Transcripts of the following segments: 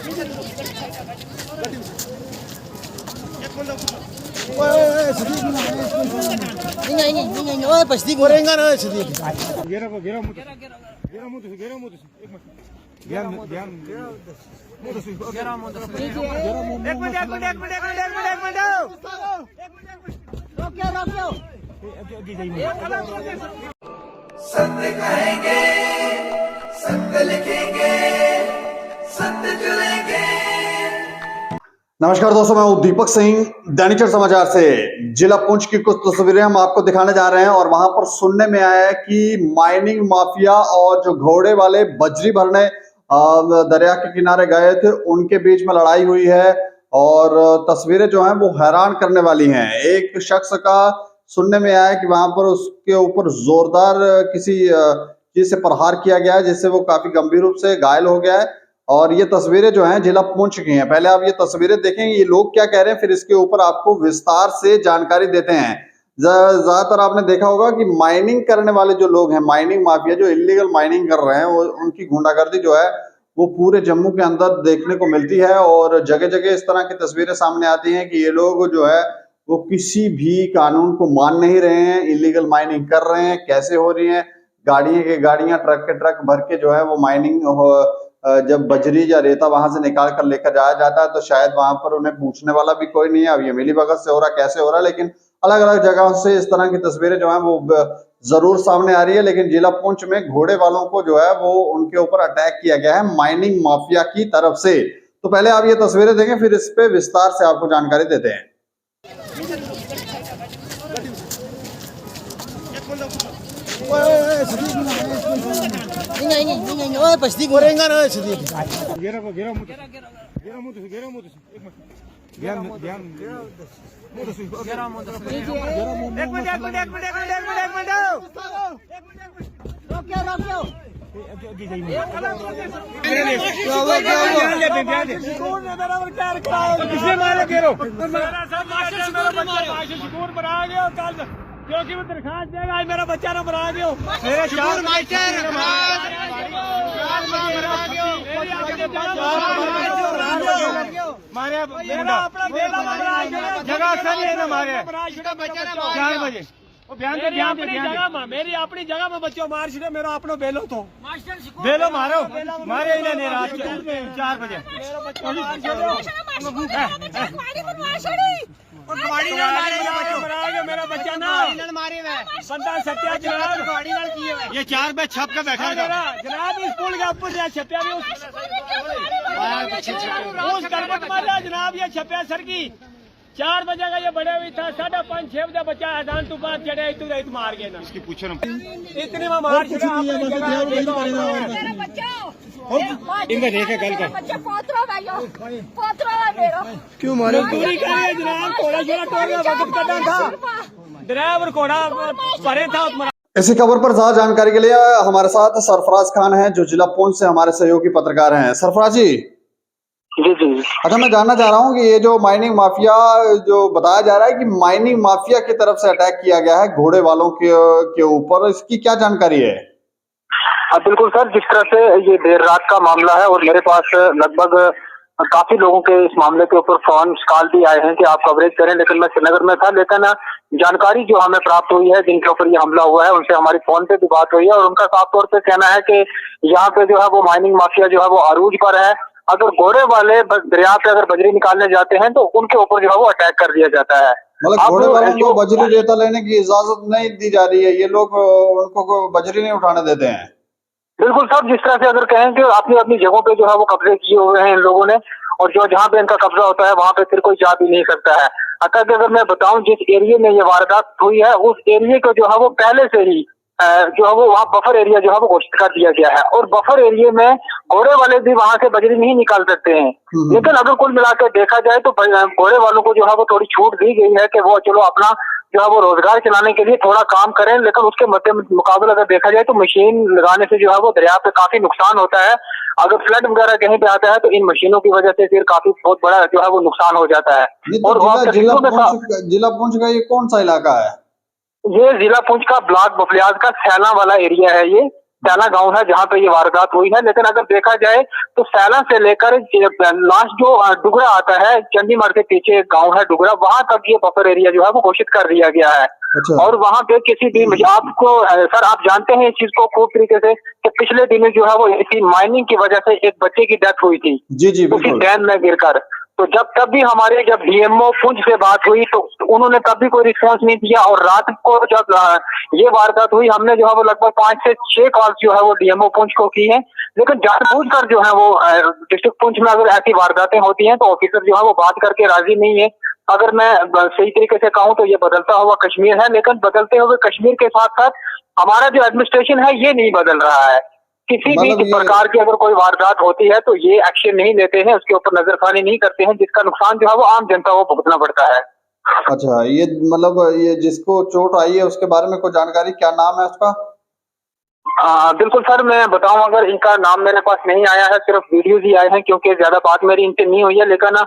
Ini, oh pasti gorengan aja sedikit. सत्य कहेंगे, सत्य लिखेंगे, सत्य चलेंगे। नमस्कार दोस्तों, मैं हूं दीपक सिंह। दैनिक समाचार से जिला पुंछ की कुछ तस्वीरें हम आपको दिखाने जा रहे हैं और वहां पर सुनने में आया है कि माइनिंग माफिया और जो घोड़े वाले बजरी भरने दरिया के किनारे गए थे उनके बीच में लड़ाई हुई है और तस्वीरें जो हैं वो हैरान करने वाली हैं। एक शख्स का सुनने में आया कि वहां पर उसके ऊपर जोरदार किसी चीज से प्रहार किया गया है जिससे वो काफी गंभीर रूप से घायल हो गया है। और ये तस्वीरें जो हैं जिला पुंछ की हैं। पहले आप ये तस्वीरें देखें, ये लोग क्या कह रहे हैं, फिर इसके ऊपर आपको विस्तार से जानकारी देते हैं। ज्यादातर आपने देखा होगा कि माइनिंग करने वाले जो लोग हैं, माइनिंग माफिया जो इलीगल माइनिंग कर रहे हैं, वो उनकी गुंडागर्दी जो है वो पूरे जम्मू के अंदर देखने को मिलती है और जगह जगह इस तरह की तस्वीरें सामने आती हैं कि ये लोग जो है वो किसी भी कानून को मान नहीं रहे हैं, इलीगल माइनिंग कर रहे हैं। कैसे हो रही है, गाड़ियां के गाड़ियां, ट्रक के ट्रक भर के जो है वो माइनिंग जब बजरी या रेता वहां से निकाल कर लेकर जाया जाता है तो शायद वहां पर उन्हें पूछने वाला भी कोई नहीं है। अब ये मिलीभगत से हो रहा, कैसे हो रहा, लेकिन अलग अलग जगहों से इस तरह की तस्वीरें जो है वो जरूर सामने आ रही है। लेकिन जिला पुंछ में घोड़े वालों को जो है वो उनके ऊपर अटैक किया गया है माइनिंग माफिया की तरफ से। तो पहले आप ये तस्वीरें देखें, फिर इस पे विस्तार से आपको जानकारी देते हैं। Ini, oh pasti gorengan aja sedikit. क्योंकि मैं दरखास्त देगा, आज मेरा बच्चा ना बना दियो, मेरे चार मास्टर मारे मेरा अपना बेला जगह सही है ना, मारे 4 बजे मेरी अपनी जगह में बच्चों मार छे, मेरा अपनो बेलो तो बेलो मारो मारे इन्हें रात 4 बजे मेरा बच्चा ना बंदा सत्या जनाब, ये 4 पे छप के बैठा था जनाब, स्कूल के ऊपर छप्या उस गलबत मारा जनाब, ये छप्या सर की 4 बजे का ये बड़े हुई था, 5:30-6 बजे बच्चा अजान तो बाद चढ़े तू रही मार गए ना, इसकी पूछो ना इतने में मार इनका देखे गल कर क्यों मारे जनाब, थोड़ा छोड़ा टोला वक्त करना था, ड्राइवर घोड़ा भरे था। इसी खबर पर ज्यादा जानकारी के लिए हमारे साथ सरफराज खान हैं जो जिला पुंछ से हमारे सहयोगी पत्रकार हैं। सरफराज जी। जी। अच्छा, मैं जानना चाह रहा हूँ कि ये जो माइनिंग माफिया जो बताया जा रहा है कि माइनिंग माफिया की तरफ से अटैक किया गया है घोड़े वालों के ऊपर, इसकी क्या जानकारी है? बिल्कुल सर, जिस तरह से ये देर रात का मामला है और मेरे पास लगभग काफी लोगों के इस मामले के ऊपर फोन कॉल भी आए हैं कि आप कवरेज करें, लेकिन मैं श्रीनगर में था। लेकिन जानकारी जो हमें प्राप्त हुई है जिनके ऊपर ये हमला हुआ है उनसे हमारी फोन पे भी बात हुई है और उनका साफ तौर पे कहना है कि यहाँ पे जो है वो माइनिंग माफिया जो है वो अरूज पर है। अगर घोड़े वाले दरिया पे अगर बजरी निकालने जाते हैं तो उनके ऊपर जो है वो अटैक कर दिया जाता है। मतलब घोड़े वालों को बजरी रेता लेने की इजाजत नहीं दी जा रही है, ये लोग उनको बजरी नहीं उठाने देते हैं। बिल्कुल सर, जिस तरह से अगर कहें कि अपनी अपनी जगहों पे जो है वो कब्जे किए हुए हैं इन लोगों ने, और जो जहाँ पे इनका कब्जा होता है वहां पे फिर कोई जा भी नहीं सकता है। अतः अगर मैं बताऊं जिस एरिया में ये वारदात हुई है उस एरिया को जो है वो पहले से ही जो है वो वहाँ बफर एरिया जो है वो घोषित कर दिया गया है और बफर एरिया में घोड़े वाले भी वहां से बजरी नहीं निकाल सकते हैं। लेकिन अगर कुल मिलाकर देखा जाए तो घोड़े वालों को जो है वो थोड़ी छूट दी गई है कि वो चलो अपना जो है वो रोजगार चलाने के लिए थोड़ा काम करें, लेकिन उसके मद्दे मुकाबले अगर देखा जाए तो मशीन लगाने से जो है वो दरिया पे काफी नुकसान होता है। अगर फ्लड वगैरह कहीं पे आता है तो इन मशीनों की वजह से फिर काफी बहुत बड़ा जो है वो नुकसान हो जाता है। और जिला पुंछ का ये कौन सा इलाका है? ये जिला पुंछ का ब्लॉक बफलियाज का सैला वाला एरिया है ये, सैला गांव है जहां पे ये वारदात हुई है। लेकिन अगर देखा जाए तो सैला से लेकर लास्ट जो डुगरा आता है, चंडीमढ़ के पीछे एक गांव है डुगरा, वहां तक ये बफर एरिया जो है वो घोषित कर दिया गया है। अच्छा। और वहां पे किसी भी आपको सर आप जानते हैं इस चीज को खूब तरीके से कि पिछले दिनों जो है वो इसी माइनिंग की वजह से एक बच्चे की डेथ हुई थी जी जी उसी बिल्कुल। डैम में गिरकर। तो तब भी हमारे जब डीएमओ पुंछ से बात हुई तो उन्होंने तब भी कोई रिस्पांस नहीं दिया। और रात को जब ये वारदात हुई, हमने जो है वो लगभग 5 से 6 कॉल्स जो है वो डीएमओ पुंछ को की है। लेकिन जानबूझकर जो है वो डिस्ट्रिक्ट पुंछ में अगर ऐसी वारदातें होती हैं तो ऑफिसर जो है वो बात करके राजी नहीं है। अगर मैं सही तरीके से कहूँ तो ये बदलता हुआ कश्मीर है, लेकिन बदलते हुए कश्मीर के साथ साथ हमारा जो एडमिनिस्ट्रेशन है ये नहीं बदल रहा है। किसी भी प्रकार की अगर कोई वारदात होती है तो ये एक्शन नहीं लेते हैं, उसके ऊपर नजरसानी नहीं करते हैं, जिसका नुकसान जो है वो आम जनता को भुगतना पड़ता है। अच्छा, ये मतलब ये जिसको चोट आई है उसके बारे में कोई जानकारी, क्या नाम है उसका? बिल्कुल सर, मैं बताऊं अगर इनका नाम मेरे पास नहीं आया है, सिर्फ वीडियोज ही आए हैं क्योंकि ज्यादा बात मेरी इनसे नहीं हुई है। लेकिन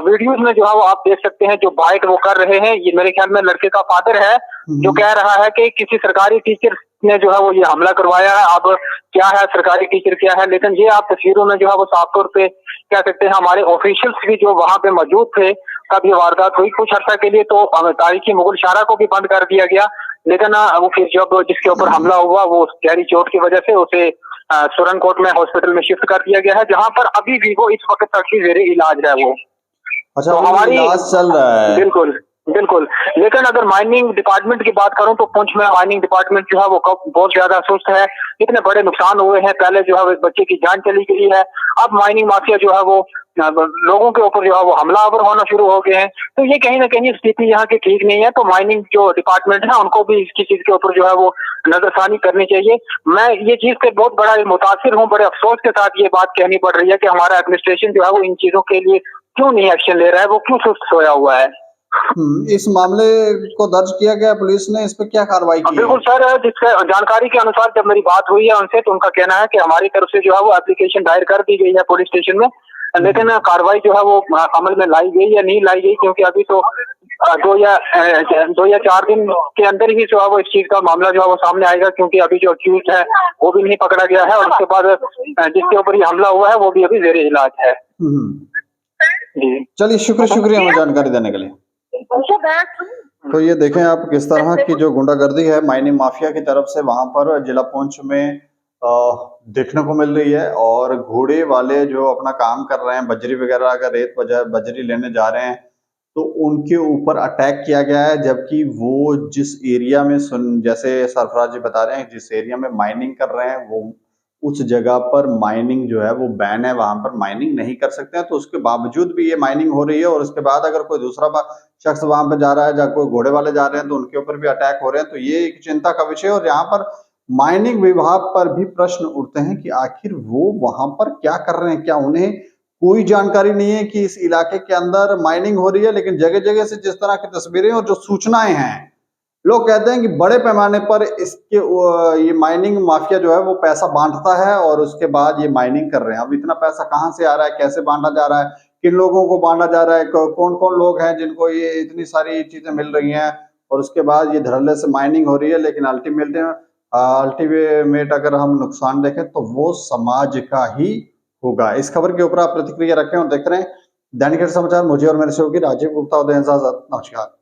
वीडियोज में जो है वो आप देख सकते हैं जो बाइट वो कर रहे हैं, ये मेरे ख्याल में लड़के का फादर है जो कह रहा है कि किसी सरकारी टीचर ने जो है वो ये हमला करवाया है। अब क्या है सरकारी टीचर क्या है, लेकिन ये आप तस्वीरों में जो है वो साफ तौर पे कह सकते हैं हमारे ऑफिशियल्स भी जो वहां पे मौजूद थे तब ये वारदात हुई। कुछ अर्सा के लिए तो तारीखी मुगल शारा को भी बंद कर दिया गया, लेकिन वो फिर जब जिसके ऊपर हमला हुआ वो गहरी चोट की वजह से उसे सुरनकोट में हॉस्पिटल में शिफ्ट कर दिया गया है, जहां पर अभी भी वो इस वक्त तक भी जेरे इलाज है वो। अच्छा, तो हमारी इलाज चल रहा है। बिल्कुल बिल्कुल। लेकिन अगर माइनिंग डिपार्टमेंट की बात करूं तो पुंछ में माइनिंग डिपार्टमेंट जो है वो बहुत ज्यादा सुस्त है। इतने बड़े नुकसान हुए हैं, पहले जो है वो बच्चे की जान चली गई है, अब माइनिंग माफिया जो है वो लोगों के ऊपर जो है वो हमलावर होना शुरू हो गए हैं। तो ये कहीं ना कहीं स्थिति यहाँ की ठीक नहीं है। तो माइनिंग जो डिपार्टमेंट है उनको भी इसकी चीज के ऊपर जो है वो नजरसानी करनी चाहिए। मैं ये चीज से बहुत बड़ा मुतासिर हूँ, बड़े अफसोस के साथ ये बात कहनी पड़ रही है कि हमारा एडमिनिस्ट्रेशन जो है वो इन चीजों के लिए क्यों नहीं एक्शन ले रहा है, वो क्यों सुस्त सोया हुआ है। इस मामले को दर्ज किया गया, पुलिस ने इस पर क्या कार्रवाई की? बिल्कुल सर, जिससे जानकारी के अनुसार जब मेरी बात हुई है उनसे तो उनका कहना है कि हमारी तरफ से जो है वो एप्लीकेशन दायर कर दी गई है पुलिस स्टेशन में, लेकिन कार्रवाई जो है वो अमल में लाई गई या नहीं लाई गई, क्योंकि अभी तो 2 या 4 दिन के अंदर ही जो है वो इस चीज का मामला जो है वो सामने आएगा, क्योंकि अभी जो अक्यूज है वो भी नहीं पकड़ा गया है और उसके बाद जिसके ऊपर ये हमला हुआ है वो भी अभी जेरे इलाज है। जी चलिए, शुक्रिया हमें जानकारी देने के लिए। तो ये देखें आप किस तरह की जो गुंडागर्दी है माइनिंग माफिया की तरफ से वहां पर जिला पुंछ में देखने को मिल रही है। और घोड़े वाले जो अपना काम कर रहे हैं, बजरी वगैरह अगर रेत बजरी लेने जा रहे हैं तो उनके ऊपर अटैक किया गया है, जबकि वो जिस एरिया में जैसे सरफराज जी बता रहे हैं जिस एरिया में माइनिंग कर रहे हैं वो उस जगह पर माइनिंग जो है वो बैन है, वहां पर माइनिंग नहीं कर सकते हैं। तो उसके बावजूद भी ये माइनिंग हो रही है और उसके बाद अगर कोई दूसरा शख्स वहां पर जा रहा है या कोई घोड़े वाले जा रहे हैं तो उनके ऊपर भी अटैक हो रहे हैं। तो ये एक चिंता का विषय है और यहाँ पर माइनिंग विभाग पर भी प्रश्न उठते हैं कि आखिर वो वहां पर क्या कर रहे हैं, क्या उन्हें कोई जानकारी नहीं है कि इस इलाके के अंदर माइनिंग हो रही है। लेकिन जगह जगह से जिस तरह की तस्वीरें और जो सूचनाएं हैं, लोग कहते हैं कि बड़े पैमाने पर इसके ये माइनिंग माफिया जो है वो पैसा बांटता है और उसके बाद ये माइनिंग कर रहे हैं। अब इतना पैसा कहाँ से आ रहा है, कैसे बांटा जा रहा है, किन लोगों को बांटा जा रहा है, कौन कौन लोग हैं जिनको ये इतनी सारी चीजें मिल रही हैं और उसके बाद ये धड़ल्ले से माइनिंग हो रही है। लेकिन अल्टीमेट अगर हम नुकसान देखें तो वो समाज का ही होगा। इस खबर के ऊपर आप प्रतिक्रिया रखें और देखते रहें दैनिक समाचार। मुझे और मेरे सहयोगी राजीव गुप्ता, उदय इजाजत, नमस्कार।